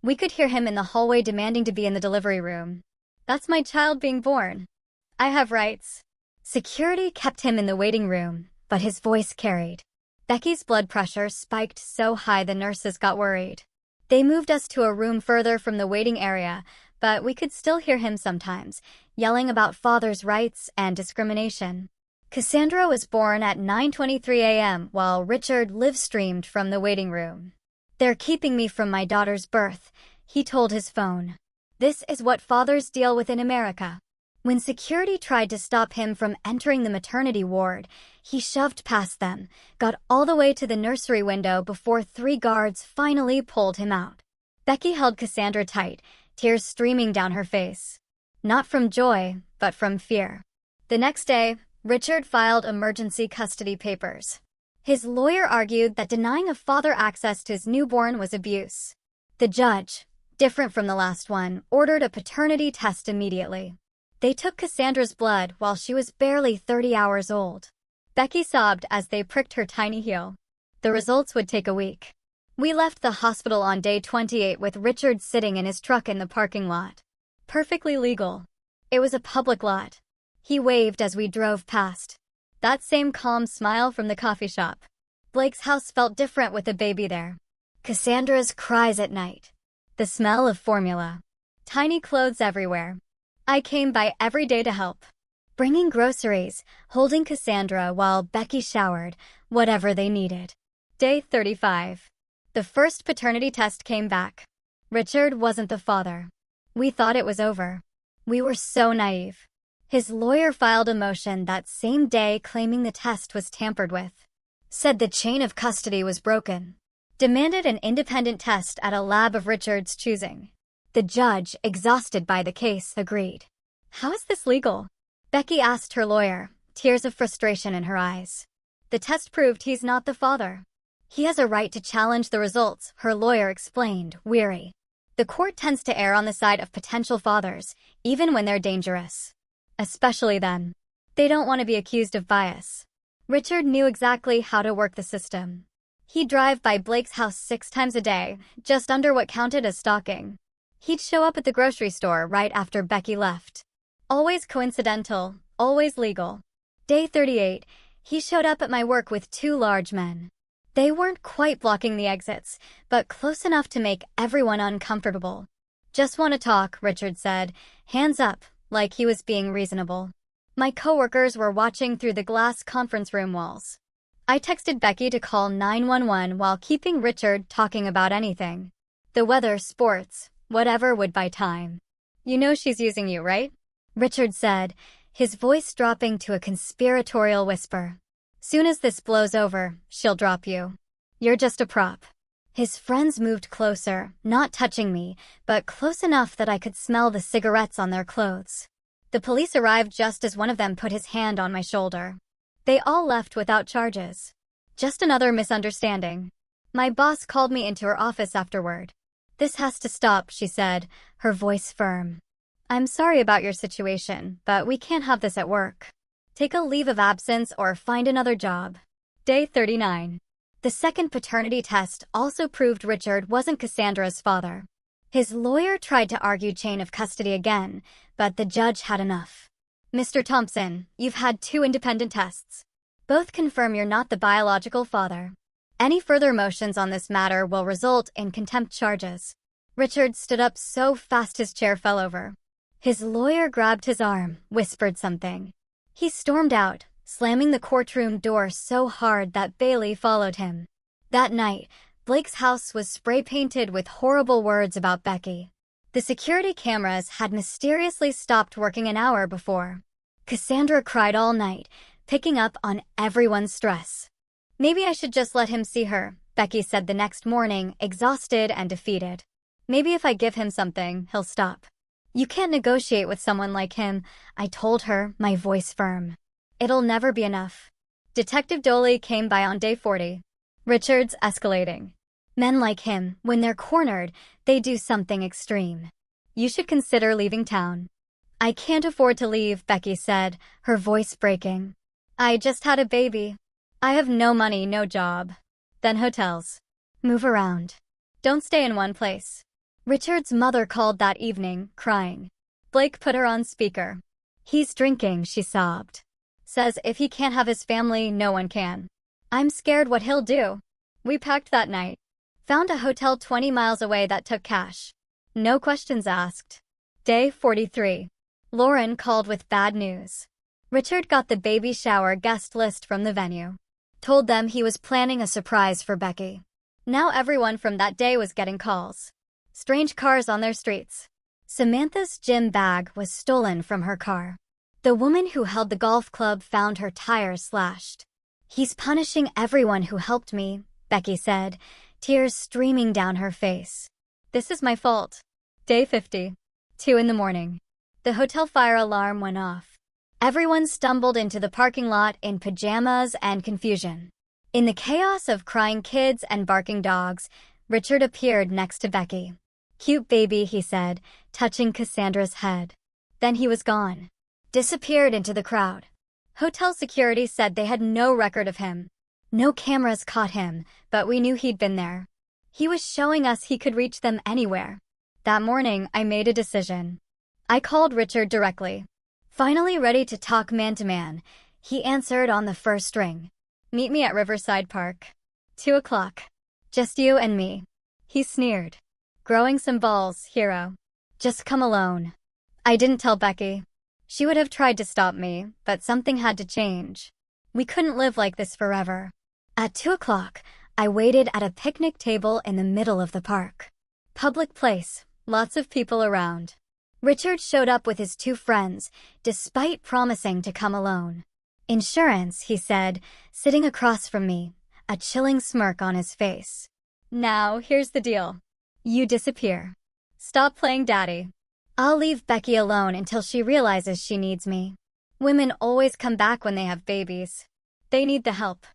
We could hear him in the hallway demanding to be in the delivery room. That's my child being born. I have rights. Security kept him in the waiting room, but his voice carried. Becky's blood pressure spiked so high the nurses got worried. They moved us to a room further from the waiting area, but we could still hear him sometimes, yelling about father's rights and discrimination. Cassandra was born at 9:23 a.m. while Richard live-streamed from the waiting room. They're keeping me from my daughter's birth, he told his phone. This is what fathers deal with in America. When security tried to stop him from entering the maternity ward, he shoved past them, got all the way to the nursery window before 3 guards finally pulled him out. Becky held Cassandra tight, tears streaming down her face. Not from joy, but from fear. The next day, Richard filed emergency custody papers. His lawyer argued that denying a father access to his newborn was abuse. The judge, different from the last one, ordered a paternity test immediately. They took Cassandra's blood while she was barely 30 hours old. Becky sobbed as they pricked her tiny heel. The results would take a week. We left the hospital on day 28 with Richard sitting in his truck in the parking lot. Perfectly legal. It was a public lot. He waved as we drove past. That same calm smile from the coffee shop. Blake's house felt different with a baby there. Cassandra's cries at night. The smell of formula. Tiny clothes everywhere. I came by every day to help. Bringing groceries, holding Cassandra while Becky showered, whatever they needed. Day 35. The first paternity test came back. Richard wasn't the father. We thought it was over. We were so naive. His lawyer filed a motion that same day claiming the test was tampered with. Said the chain of custody was broken. Demanded an independent test at a lab of Richard's choosing. The judge, exhausted by the case, agreed. How is this legal? Becky asked her lawyer, tears of frustration in her eyes. The test proved he's not the father. He has a right to challenge the results, her lawyer explained, weary. The court tends to err on the side of potential fathers, even when they're dangerous. Especially then. They don't want to be accused of bias. Richard knew exactly how to work the system. He'd drive by Blake's house 6 times a day, just under what counted as stalking. He'd show up at the grocery store right after Becky left. Always coincidental, always legal. Day 38, he showed up at my work with 2 large men. They weren't quite blocking the exits, but close enough to make everyone uncomfortable. Just want to talk, Richard said, hands up, like he was being reasonable. My coworkers were watching through the glass conference room walls. I texted Becky to call 911 while keeping Richard talking about anything. The weather, sports, whatever would buy time. You know she's using you, right? Richard said, his voice dropping to a conspiratorial whisper. Soon as this blows over, she'll drop you. You're just a prop. His friends moved closer, not touching me, but close enough that I could smell the cigarettes on their clothes. The police arrived just as one of them put his hand on my shoulder. They all left without charges. Just another misunderstanding. My boss called me into her office afterward. This has to stop, she said, her voice firm. I'm sorry about your situation, but we can't have this at work. Take a leave of absence or find another job. Day 39. The second paternity test also proved Richard wasn't Cassandra's father. His lawyer tried to argue chain of custody again, but the judge had enough. Mr. Thompson, you've had 2 independent tests. Both confirm you're not the biological father. Any further motions on this matter will result in contempt charges. Richard stood up so fast his chair fell over. His lawyer grabbed his arm, whispered something. He stormed out, slamming the courtroom door so hard that Bailey followed him. That night, Blake's house was spray-painted with horrible words about Becky. The security cameras had mysteriously stopped working an hour before. Cassandra cried all night, picking up on everyone's stress. Maybe I should just let him see her, Becky said the next morning, exhausted and defeated. Maybe if I give him something, he'll stop. You can't negotiate with someone like him, I told her, my voice firm. It'll never be enough. Detective Doley came by on day 40. Richard's escalating. Men like him, when they're cornered, they do something extreme. You should consider leaving town. I can't afford to leave, Becky said, her voice breaking. I just had a baby. I have no money, no job. Then hotels. Move around. Don't stay in one place. Richard's mother called that evening, crying. Blake put her on speaker. He's drinking, she sobbed. Says if he can't have his family, no one can. I'm scared what he'll do. We packed that night. Found a hotel 20 miles away that took cash. No questions asked. Day 43. Lauren called with bad news. Richard got the baby shower guest list from the venue. Told them he was planning a surprise for Becky. Now everyone from that day was getting calls. Strange cars on their streets. Samantha's gym bag was stolen from her car. The woman who held the golf club found her tires slashed. He's punishing everyone who helped me, Becky said, tears streaming down her face. This is my fault. Day 50. 2 in the morning. The hotel fire alarm went off. Everyone stumbled into the parking lot in pajamas and confusion. In the chaos of crying kids and barking dogs, Richard appeared next to Becky. Cute baby, he said, touching Cassandra's head. Then he was gone. Disappeared into the crowd. Hotel security said they had no record of him. No cameras caught him, but we knew he'd been there. He was showing us he could reach them anywhere. That morning, I made a decision. I called Richard directly. Finally ready to talk man-to-man, he answered on the first ring. Meet me at Riverside Park. 2 o'clock. Just you and me. He sneered. Growing some balls, hero. Just come alone. I didn't tell Becky. She would have tried to stop me, but something had to change. We couldn't live like this forever. At 2 o'clock, I waited at a picnic table in the middle of the park. Public place, lots of people around. Richard showed up with his 2 friends, despite promising to come alone. Insurance, he said, sitting across from me, a chilling smirk on his face. Now, here's the deal. You disappear. Stop playing daddy. I'll leave Becky alone until she realizes she needs me. Women always come back when they have babies. They need the help.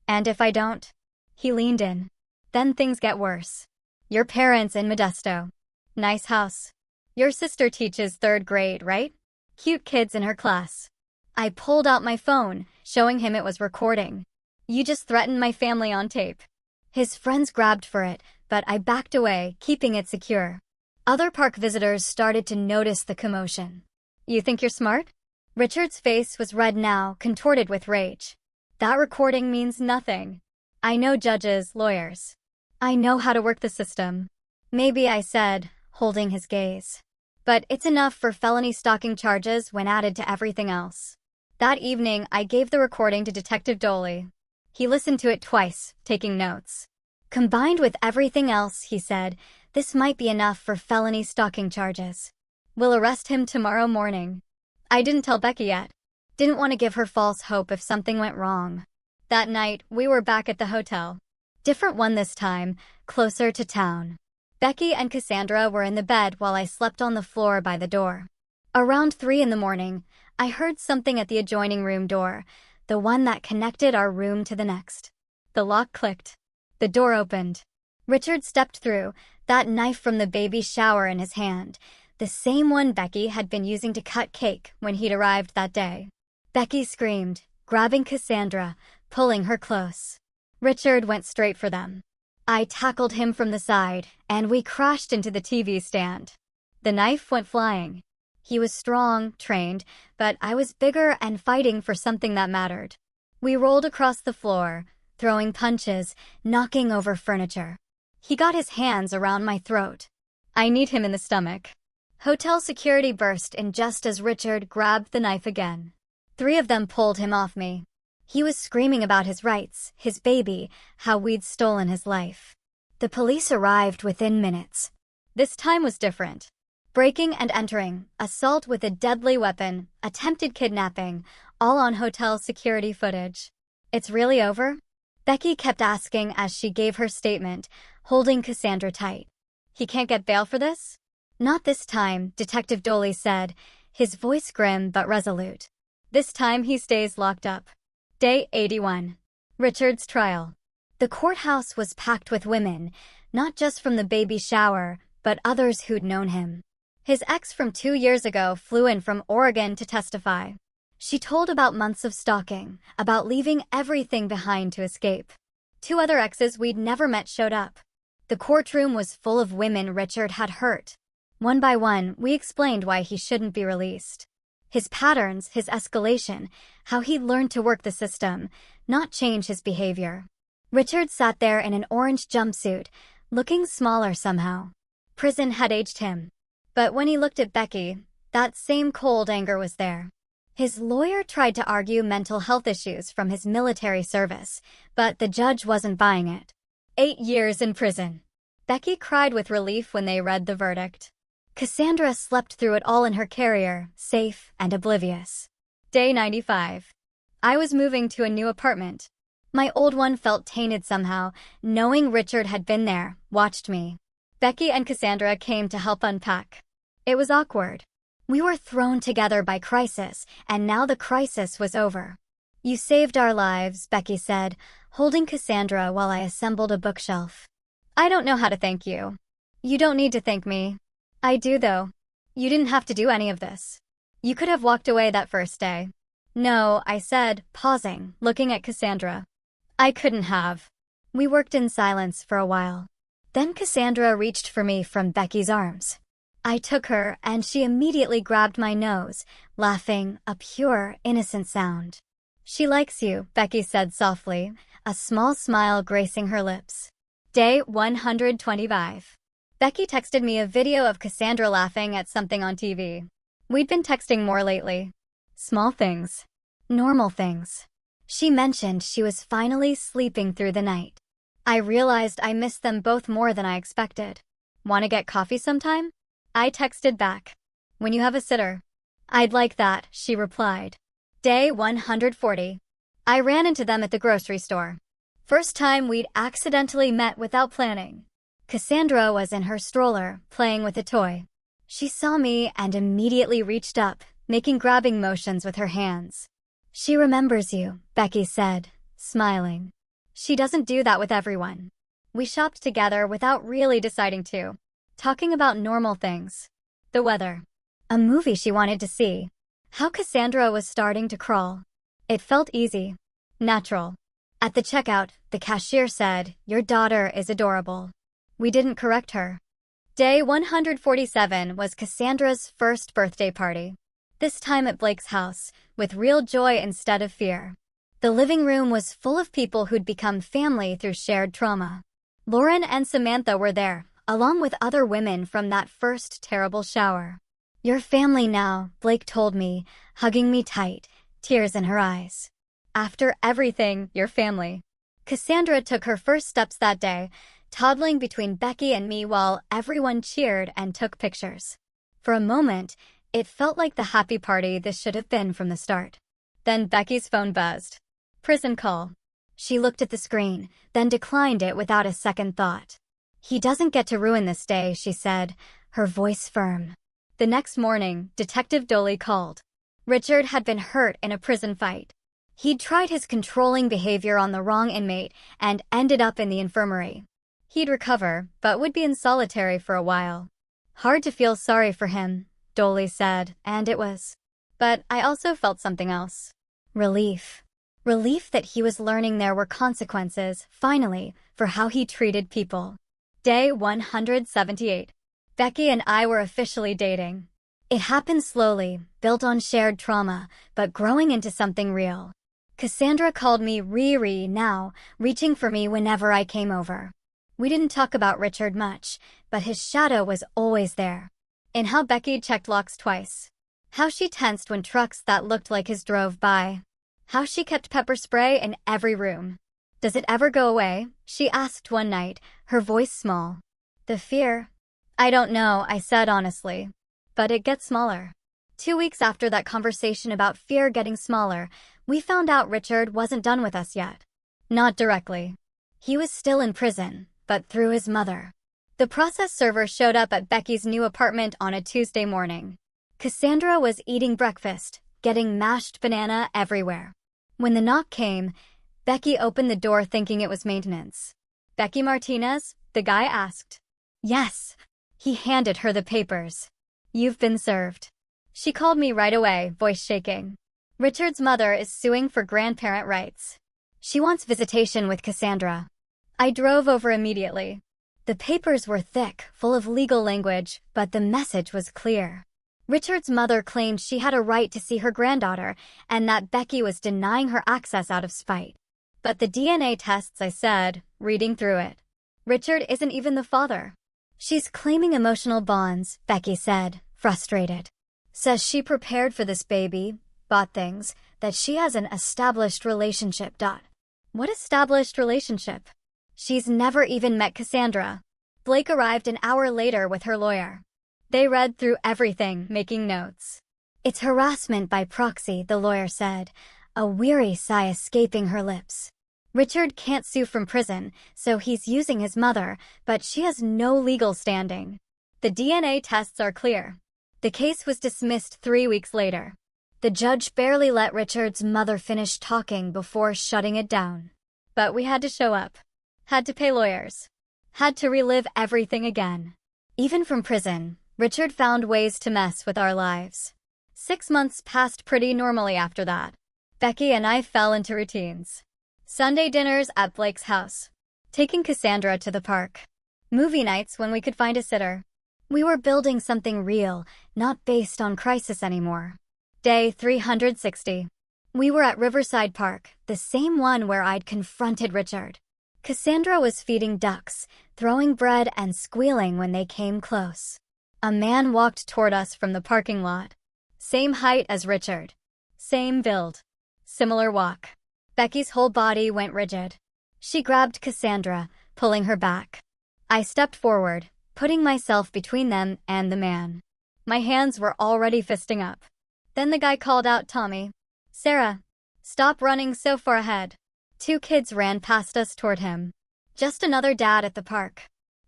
And if I don't? He leaned in. Then things get worse. Your parents in Modesto. Nice house. Your sister teaches 3rd grade, right? Cute kids in her class. I pulled out my phone, showing him it was recording. You just threatened my family on tape. His friends grabbed for it, but I backed away, keeping it secure. Other park visitors started to notice the commotion. You think you're smart? Richard's face was red now, contorted with rage. That recording means nothing. I know judges, lawyers. I know how to work the system. Maybe, I said, holding his gaze. But it's enough for felony stalking charges when added to everything else. That evening, I gave the recording to Detective Doley. He listened to it twice, taking notes. Combined with everything else, he said, this might be enough for felony stalking charges. We'll arrest him tomorrow morning. I didn't tell Becky yet. Didn't want to give her false hope if something went wrong. That night, we were back at the hotel. Different one this time, closer to town. Becky and Cassandra were in the bed while I slept on the floor by the door. Around 3 in the morning, I heard something at the adjoining room door, the one that connected our room to the next. The lock clicked. The door opened. Richard stepped through, that knife from the baby shower in his hand, the same one Becky had been using to cut cake when he'd arrived that day. Becky screamed, grabbing Cassandra, pulling her close. Richard went straight for them. I tackled him from the side, and we crashed into the TV stand. The knife went flying. He was strong, trained, but I was bigger and fighting for something that mattered. We rolled across the floor, throwing punches, knocking over furniture. He got his hands around my throat. I kneed him in the stomach. Hotel security burst in just as Richard grabbed the knife again. 3 of them pulled him off me. He was screaming about his rights, his baby, how we'd stolen his life. The police arrived within minutes. This time was different. Breaking and entering, assault with a deadly weapon, attempted kidnapping, all on hotel security footage. It's really over? Becky kept asking as she gave her statement, holding Cassandra tight. He can't get bail for this? Not this time, Detective Doley said, his voice grim but resolute. This time he stays locked up. Day 81. Richard's trial. The courthouse was packed with women, not just from the baby shower, but others who'd known him. His ex from 2 years ago flew in from Oregon to testify. She told about months of stalking, about leaving everything behind to escape. 2 other exes we'd never met showed up. The courtroom was full of women Richard had hurt. One by one, we explained why he shouldn't be released. His patterns, his escalation, how he'd learned to work the system, not change his behavior. Richard sat there in an orange jumpsuit, looking smaller somehow. Prison had aged him. But when he looked at Becky, that same cold anger was there. His lawyer tried to argue mental health issues from his military service, but the judge wasn't buying it. 8 years in prison. Becky cried with relief when they read the verdict. Cassandra slept through it all in her carrier, safe and oblivious. Day 95. I was moving to a new apartment. My old one felt tainted somehow, knowing Richard had been there, watched me. Becky and Cassandra came to help unpack. It was awkward. We were thrown together by crisis, and now the crisis was over. You saved our lives, Becky said, holding Cassandra while I assembled a bookshelf. I don't know how to thank you. You don't need to thank me. I do, though. You didn't have to do any of this. You could have walked away that first day. No, I said, pausing, looking at Cassandra. I couldn't have. We worked in silence for a while. Then Cassandra reached for me from Becky's arms. I took her, and she immediately grabbed my nose, laughing, a pure, innocent sound. She likes you, Becky said softly, a small smile gracing her lips. Day 125. Becky texted me a video of Cassandra laughing at something on TV. We'd been texting more lately. Small things. Normal things. She mentioned she was finally sleeping through the night. I realized I missed them both more than I expected. Want to get coffee sometime? I texted back. When you have a sitter. I'd like that, she replied. Day 140. I ran into them at the grocery store. First time we'd accidentally met without planning. Cassandra was in her stroller, playing with a toy. She saw me and immediately reached up, making grabbing motions with her hands. She remembers you, Becky said, smiling. She doesn't do that with everyone. We shopped together without really deciding to. Talking about normal things. The weather. A movie she wanted to see. How Cassandra was starting to crawl. It felt easy. Natural. At the checkout, the cashier said, "Your daughter is adorable." We didn't correct her. Day 147 was Cassandra's first birthday party. This time at Blake's house, with real joy instead of fear. The living room was full of people who'd become family through shared trauma. Lauren and Samantha were there, along with other women from that first terrible shower. "You're family now," Blake told me, hugging me tight, tears in her eyes. After everything, your family. Cassandra took her first steps that day, toddling between Becky and me while everyone cheered and took pictures. For a moment, it felt like the happy party this should have been from the start. Then Becky's phone buzzed. Prison call. She looked at the screen, then declined it without a second thought. He doesn't get to ruin this day, she said, her voice firm. The next morning, Detective Doley called. Richard had been hurt in a prison fight. He'd tried his controlling behavior on the wrong inmate and ended up in the infirmary. He'd recover, but would be in solitary for a while. Hard to feel sorry for him, Doley said, and it was. But I also felt something else. Relief. Relief that he was learning there were consequences, finally, for how he treated people. Day 178. Becky and I were officially dating. It happened slowly, built on shared trauma, but growing into something real. Cassandra called me Riri now, reaching for me whenever I came over. We didn't talk about Richard much, but his shadow was always there. In how Becky checked locks twice. How she tensed when trucks that looked like his drove by. How she kept pepper spray in every room. Does it ever go away? She asked one night, her voice small. The fear? I don't know, I said honestly. But it gets smaller. 2 weeks after that conversation about fear getting smaller, we found out Richard wasn't done with us yet. Not directly. He was still in prison, but through his mother. The process server showed up at Becky's new apartment on a Tuesday morning. Cassandra was eating breakfast, getting mashed banana everywhere. When the knock came, Becky opened the door thinking it was maintenance. Becky Martinez? The guy asked. Yes. He handed her the papers. You've been served. She called me right away, voice shaking. Richard's mother is suing for grandparent rights. She wants visitation with Cassandra. I drove over immediately. The papers were thick, full of legal language, but the message was clear. Richard's mother claimed she had a right to see her granddaughter and that Becky was denying her access out of spite. But the DNA tests, I said, reading through it. Richard isn't even the father. She's claiming emotional bonds, Becky said, frustrated. Says she prepared for this baby, bought things, that she has an established relationship. What established relationship? She's never even met Cassandra. Blake arrived an hour later with her lawyer. They read through everything, making notes. It's harassment by proxy, the lawyer said, a weary sigh escaping her lips. Richard can't sue from prison, so he's using his mother, but she has no legal standing. The DNA tests are clear. The case was dismissed 3 weeks later. The judge barely let Richard's mother finish talking before shutting it down. But we had to show up. Had to pay lawyers. Had to relive everything again. Even from prison, Richard found ways to mess with our lives. 6 months passed pretty normally after that. Becky and I fell into routines. Sunday dinners at Blake's house. Taking Cassandra to the park. Movie nights when we could find a sitter. We were building something real, not based on crisis anymore. Day 360. We were at Riverside Park, the same one where I'd confronted Richard. Cassandra was feeding ducks, throwing bread and squealing when they came close. A man walked toward us from the parking lot. Same height as Richard. Same build. Similar walk. Becky's whole body went rigid. She grabbed Cassandra, pulling her back. I stepped forward, putting myself between them and the man. My hands were already fisting up. Then the guy called out Tommy. Sarah, stop running so far ahead. 2 kids ran past us toward him. Just another dad at the park.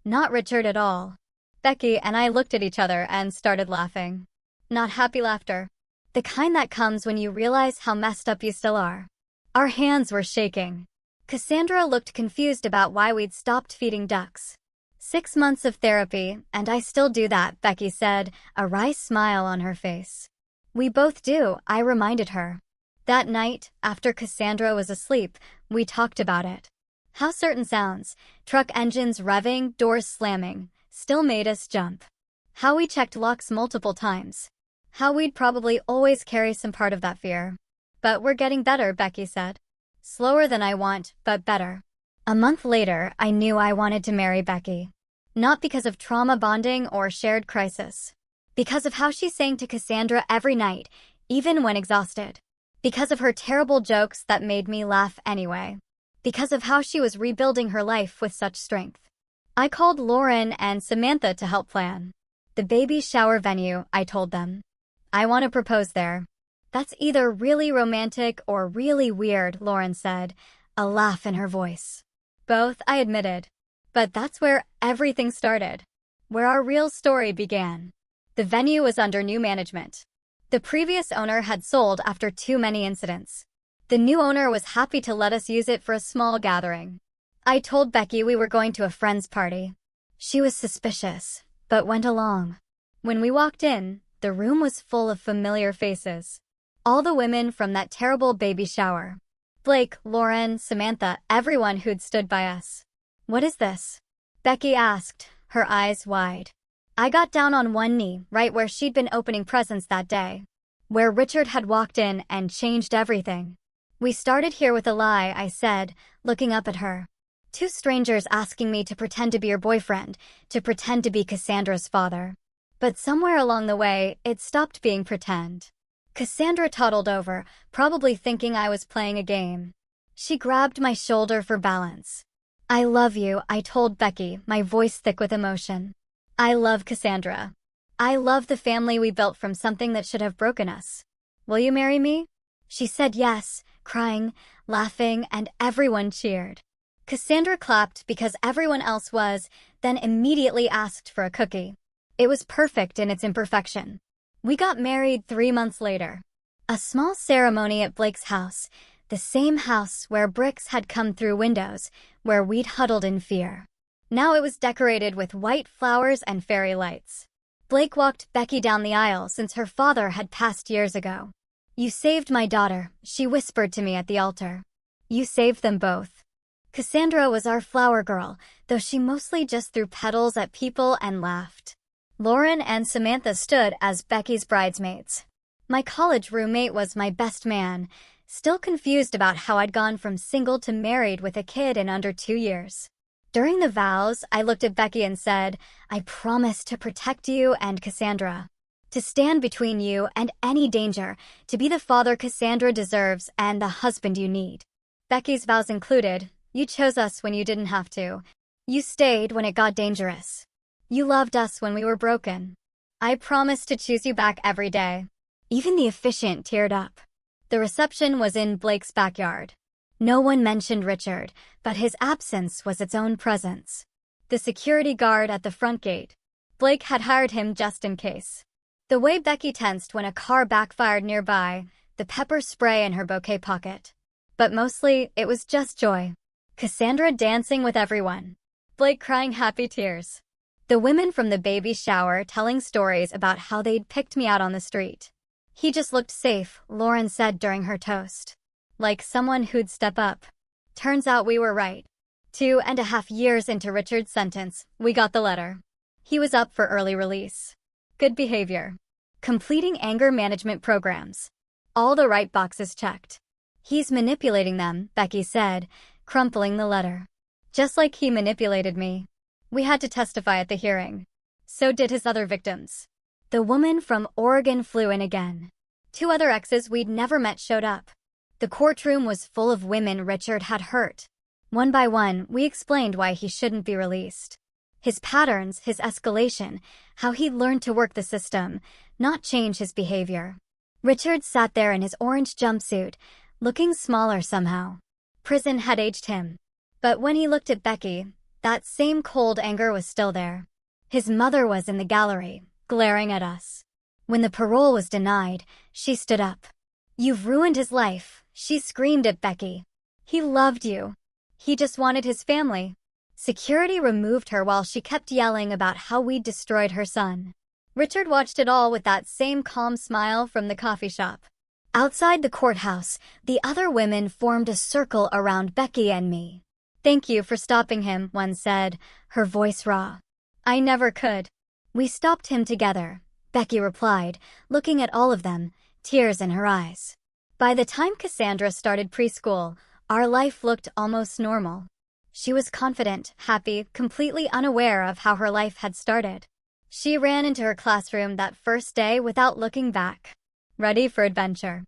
Not Richard at all. Becky and I looked at each other and started laughing. Not happy laughter. The kind that comes when you realize how messed up you still are. Our hands were shaking. Cassandra looked confused about why we'd stopped feeding ducks. 6 months of therapy, and I still do that, Becky said, a wry smile on her face. We both do, I reminded her. That night, after Cassandra was asleep, we talked about it. How certain sounds, truck engines revving, doors slamming, still made us jump. How we checked locks multiple times. How we'd probably always carry some part of that fear. But we're getting better, Becky said. Slower than I want, but better. A month later, I knew I wanted to marry Becky. Not because of trauma bonding or shared crisis. Because of how she sang to Cassandra every night, even when exhausted. Because of her terrible jokes that made me laugh anyway. Because of how she was rebuilding her life with such strength. I called Lauren and Samantha to help plan the baby shower venue, I told them. I want to propose there. That's either really romantic or really weird, Lauren said, a laugh in her voice. Both, I admitted. But that's where everything started. Where our real story began. The venue was under new management. The previous owner had sold after too many incidents. The new owner was happy to let us use it for a small gathering. I told Becky we were going to a friend's party. She was suspicious, but went along. When we walked in, the room was full of familiar faces. All the women from that terrible baby shower. Blake, Lauren, Samantha, everyone who'd stood by us. What is this? Becky asked, her eyes wide. I got down on one knee, right where she'd been opening presents that day. Where Richard had walked in and changed everything. We started here with a lie, I said, looking up at her. Two strangers asking me to pretend to be your boyfriend, to pretend to be Cassandra's father. But somewhere along the way, it stopped being pretend. Cassandra toddled over, probably thinking I was playing a game. She grabbed my shoulder for balance. I love you, I told Becky, my voice thick with emotion. I love Cassandra. I love the family we built from something that should have broken us. Will you marry me? She said yes, crying, laughing, and everyone cheered. Cassandra clapped because everyone else was, then immediately asked for a cookie. It was perfect in its imperfection. We got married 3 months later. A small ceremony at Blake's house, the same house where bricks had come through windows, where we'd huddled in fear. Now it was decorated with white flowers and fairy lights. Blake walked Becky down the aisle since her father had passed years ago. You saved my daughter, she whispered to me at the altar. You saved them both. Cassandra was our flower girl, though she mostly just threw petals at people and laughed. Lauren and Samantha stood as Becky's bridesmaids. My college roommate was my best man, still confused about how I'd gone from single to married with a kid in under 2 years. During the vows, I looked at Becky and said, I promise to protect you and Cassandra. To stand between you and any danger, to be the father Cassandra deserves and the husband you need. Becky's vows included, you chose us when you didn't have to. You stayed when it got dangerous. You loved us when we were broken. I promise to choose you back every day. Even the officiant teared up. The reception was in Blake's backyard. No one mentioned Richard, but his absence was its own presence. The security guard at the front gate. Blake had hired him just in case. The way Becky tensed when a car backfired nearby, the pepper spray in her bouquet pocket. But mostly, it was just joy. Cassandra dancing with everyone. Blake crying happy tears. The women from the baby shower telling stories about how they'd picked me out on the street. He just looked safe, Lauren said during her toast. Like someone who'd step up. Turns out we were right. 2.5 years into Richard's sentence, we got the letter. He was up for early release. Good behavior. Completing anger management programs. All the right boxes checked. He's manipulating them, Becky said, crumpling the letter. Just like he manipulated me. We had to testify at the hearing. So did his other victims. The woman from Oregon flew in again. 2 other exes we'd never met showed up. The courtroom was full of women Richard had hurt. One by one, we explained why he shouldn't be released. His patterns, his escalation, how he'd learned to work the system, not change his behavior. Richard sat there in his orange jumpsuit, looking smaller somehow. Prison had aged him. But when he looked at Becky, that same cold anger was still there. His mother was in the gallery, glaring at us. When the parole was denied, she stood up. You've ruined his life, she screamed at Becky. He loved you. He just wanted his family. Security removed her while she kept yelling about how we'd destroyed her son. Richard watched it all with that same calm smile from the coffee shop. Outside the courthouse, the other women formed a circle around Becky and me. Thank you for stopping him, one said, her voice raw. I never could. We stopped him together, Becky replied, looking at all of them, tears in her eyes. By the time Cassandra started preschool, our life looked almost normal. She was confident, happy, completely unaware of how her life had started. She ran into her classroom that first day without looking back. Ready for adventure.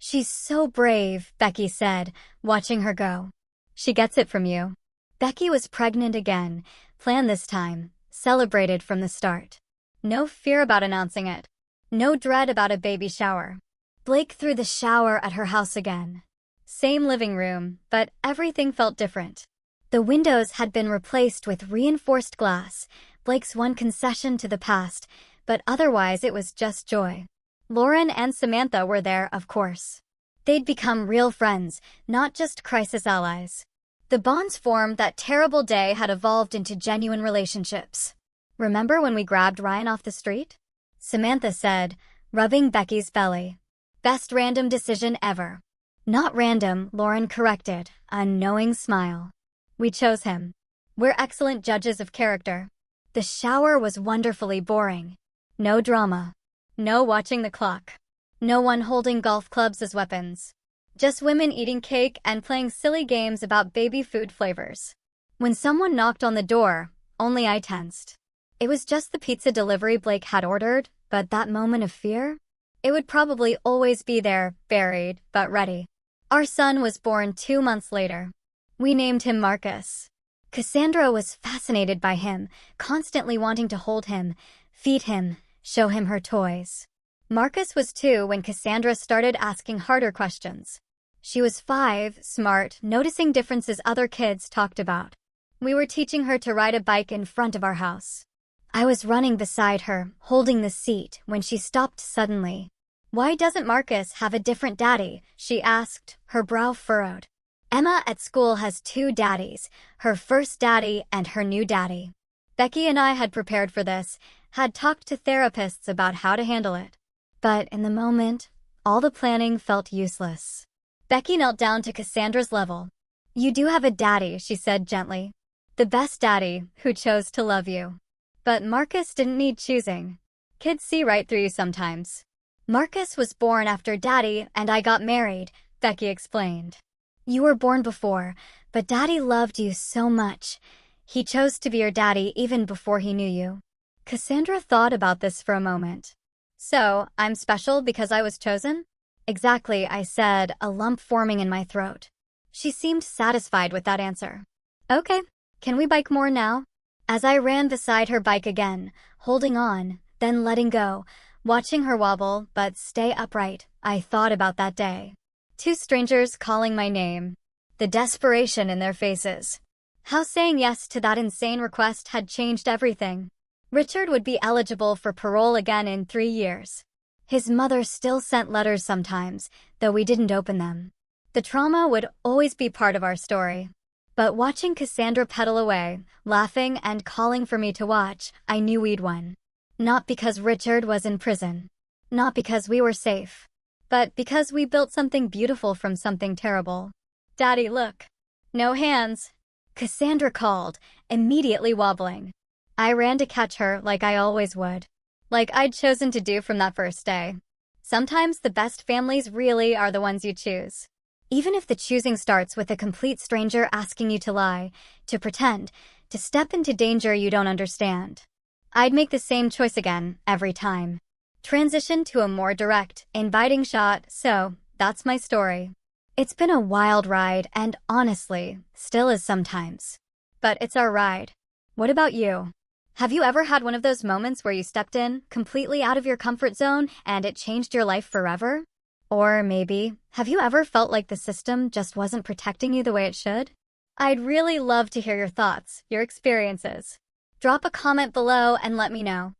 She's so brave, Becky said, watching her go. She gets it from you. Becky was pregnant again, planned this time, celebrated from the start. No fear about announcing it. No dread about a baby shower. Blake threw the shower at her house again. Same living room, but everything felt different. The windows had been replaced with reinforced glass, Blake's one concession to the past, but otherwise it was just joy. Lauren and Samantha were there, of course. They'd become real friends, not just crisis allies. The bonds formed that terrible day had evolved into genuine relationships. Remember when we grabbed Ryan off the street? Samantha said, rubbing Becky's belly. Best random decision ever. Not random, Lauren corrected, a knowing smile. We chose him. We're excellent judges of character. The shower was wonderfully boring. No drama. No watching the clock. No one holding golf clubs as weapons. Just women eating cake and playing silly games about baby food flavors. When someone knocked on the door, only I tensed. It was just the pizza delivery Blake had ordered, but that moment of fear? It would probably always be there, buried, but ready. Our son was born 2 months later. We named him Marcus. Cassandra was fascinated by him, constantly wanting to hold him, feed him, show him her toys. Marcus was 2 when Cassandra started asking harder questions. She was 5, smart, noticing differences other kids talked about. We were teaching her to ride a bike in front of our house. I was running beside her, holding the seat, when she stopped suddenly. Why doesn't Marcus have a different daddy? She asked, her brow furrowed. Emma at school has 2 daddies, her first daddy and her new daddy. Becky and I had prepared for this, had talked to therapists about how to handle it. But in the moment, all the planning felt useless. Becky knelt down to Cassandra's level. You do have a daddy, she said gently. The best daddy, who chose to love you. But Marcus didn't need choosing. Kids see right through you sometimes. Marcus was born after Daddy and I got married, Becky explained. You were born before, but Daddy loved you so much. He chose to be your daddy even before he knew you. Cassandra thought about this for a moment. So, I'm special because I was chosen? Exactly, I said, a lump forming in my throat. She seemed satisfied with that answer. Okay, can we bike more now? As I ran beside her bike again, holding on, then letting go, watching her wobble but stay upright, I thought about that day. 2 strangers calling my name. The desperation in their faces. How saying yes to that insane request had changed everything. Richard would be eligible for parole again in 3 years. His mother still sent letters sometimes, though we didn't open them. The trauma would always be part of our story. But watching Cassandra pedal away, laughing and calling for me to watch, I knew we'd won. Not because Richard was in prison. Not because we were safe. But because we built something beautiful from something terrible. Daddy, look. No hands. Cassandra called, immediately wobbling. I ran to catch her like I always would. Like I'd chosen to do from that first day. Sometimes the best families really are the ones you choose. Even if the choosing starts with a complete stranger asking you to lie, to pretend, to step into danger you don't understand. I'd make the same choice again, every time. Transition to a more direct, inviting shot, so that's my story. It's been a wild ride and honestly, still is sometimes. But it's our ride. What about you? Have you ever had one of those moments where you stepped in, completely out of your comfort zone, and it changed your life forever? Or maybe, have you ever felt like the system just wasn't protecting you the way it should? I'd really love to hear your thoughts, your experiences. Drop a comment below and let me know.